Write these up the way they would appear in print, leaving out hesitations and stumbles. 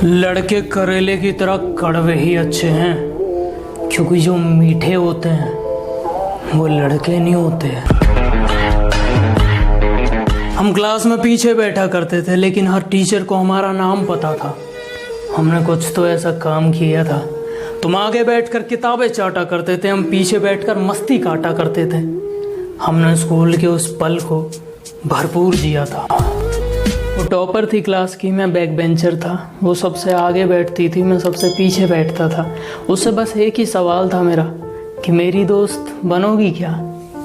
लड़के करेले की तरह कड़वे ही अच्छे हैं, क्योंकि जो मीठे होते हैं वो लड़के नहीं होते। हम क्लास में पीछे बैठा करते थे, लेकिन हर टीचर को हमारा नाम पता था। हमने कुछ तो ऐसा काम किया था। तुम आगे बैठकर किताबें चाटा करते थे, हम पीछे बैठकर मस्ती काटा करते थे। हमने स्कूल के उस पल को भरपूर जिया था। वो टॉपर थी क्लास की, मैं बैक बेंचर था। वो सबसे आगे बैठती थी, मैं सबसे पीछे बैठता था। उससे बस एक ही सवाल था मेरा कि मेरी दोस्त बनोगी क्या?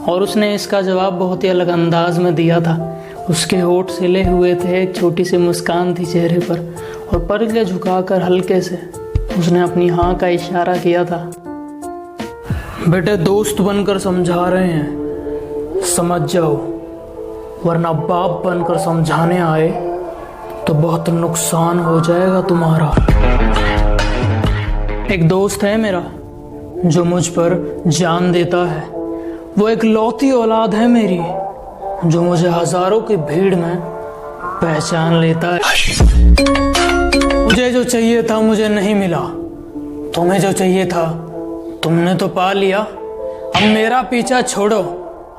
और उसने इसका जवाब बहुत ही अलग अंदाज में दिया था। उसके होठ सिले हुए थे, एक छोटी सी मुस्कान थी चेहरे पर, और पलकें झुकाकर हल्के से उसने अपनी हाँ का इशारा किया था। बेटे, दोस्त बनकर समझा रहे हैं, समझ जाओ, वरना बाप बनकर समझाने आए तो बहुत नुकसान हो जाएगा तुम्हारा। एक दोस्त है मेरा जो मुझ पर जान देता है। वो एक लौती औलाद है मेरी जो मुझे हजारों की भीड़ में पहचान लेता है। मुझे जो चाहिए था मुझे नहीं मिला, तुम्हें जो चाहिए था तुमने तो पा लिया। अब मेरा पीछा छोड़ो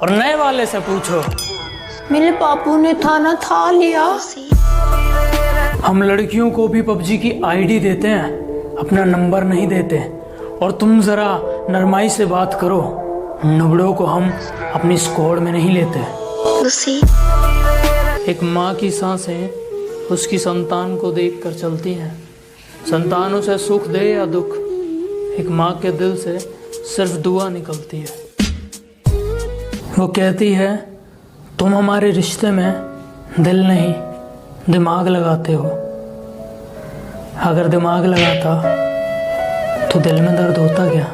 और नए वाले से पूछो। मेरे बापू ने थाना था लिया। हम लड़कियों को भी पबजी की आईडी देते हैं, अपना नंबर नहीं देते। और तुम जरा नरमाई से बात करो, नुबड़ों को हम अपनी स्क्वाड में नहीं लेते। एक माँ की सांसें उसकी संतान को देखकर चलती हैं। संतान उसे सुख दे या दुख, एक माँ के दिल से सिर्फ दुआ निकलती है। वो कहती है, तुम हमारे रिश्ते में दिल नहीं दिमाग लगाते हो। अगर दिमाग लगाता तो दिल में दर्द होता क्या?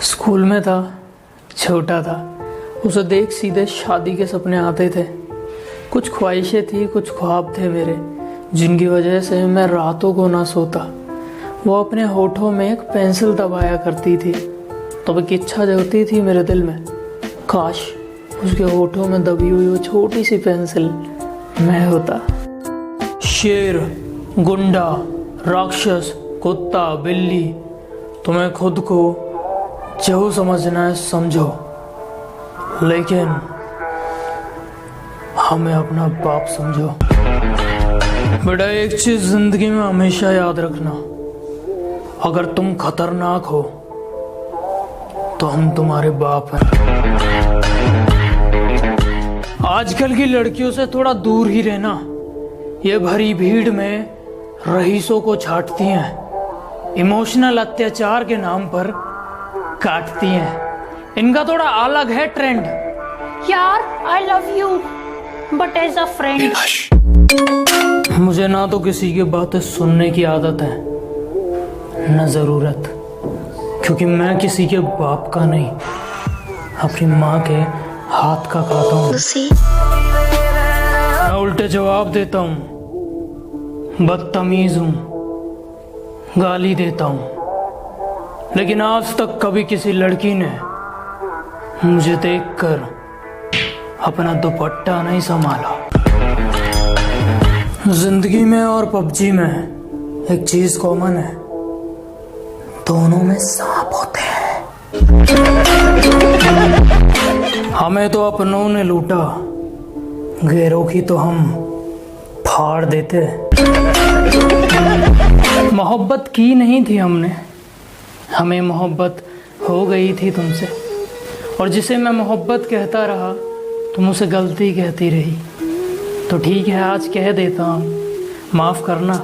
स्कूल में था, छोटा था, उसे देख सीधे शादी के सपने आते थे। कुछ ख्वाहिशें थी, कुछ ख्वाब थे मेरे, जिनकी वजह से मैं रातों को ना सोता। वो अपने होठों में एक पेंसिल दबाया करती थी, तब एक इच्छा जगती थी मेरे दिल में, काश उसके होठों में दबी हुई वो छोटी सी पेंसिल मैं होता। शेर, गुंडा, राक्षस, कुत्ता, बिल्ली, तुम्हें खुद को जो समझना है समझो, लेकिन हमें अपना बाप समझो। बेटा, एक चीज जिंदगी में हमेशा याद रखना, अगर तुम खतरनाक हो तो हम तुम्हारे बाप हैं। आजकल की लड़कियों से थोड़ा दूर ही रहना। ये भरी भीड़ में रईसों को छाटती हैं, इमोशनल अत्याचार के नाम पर काटती हैं। इनका थोड़ा अलग है ट्रेंड। यार, I love you but as a friend. मुझे ना तो किसी की बातें सुनने की आदत है, न जरूरत, क्योंकि मैं किसी के बाप का नहीं, अपनी माँ के हाथ का खाता हूँ। मैं उल्टे जवाब देता हूँ, बदतमीज हूँ, गाली देता हूँ, लेकिन आज तक कभी किसी लड़की ने मुझे देखकर अपना दुपट्टा नहीं संभाला। जिंदगी में और पबजी में एक चीज कॉमन है, दोनों में सांप होते हैं। हमें तो अपनों ने लूटा, गैरों की तो हम फाड़ देते। मोहब्बत की नहीं थी हमने, हमें मोहब्बत हो गई थी तुमसे। और जिसे मैं मोहब्बत कहता रहा तुम उसे गलती कहती रही। तो ठीक है, आज कह देता हूँ, माफ करना,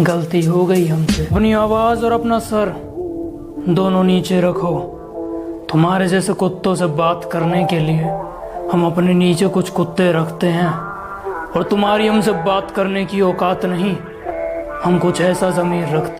गलती हो गई हमसे। अपनी आवाज और अपना सर दोनों नीचे रखो। तुम्हारे जैसे कुत्तों से बात करने के लिए हम अपने नीचे कुछ कुत्ते रखते हैं, और तुम्हारी हमसे बात करने की औकात नहीं, हम कुछ ऐसा ज़मीर रखते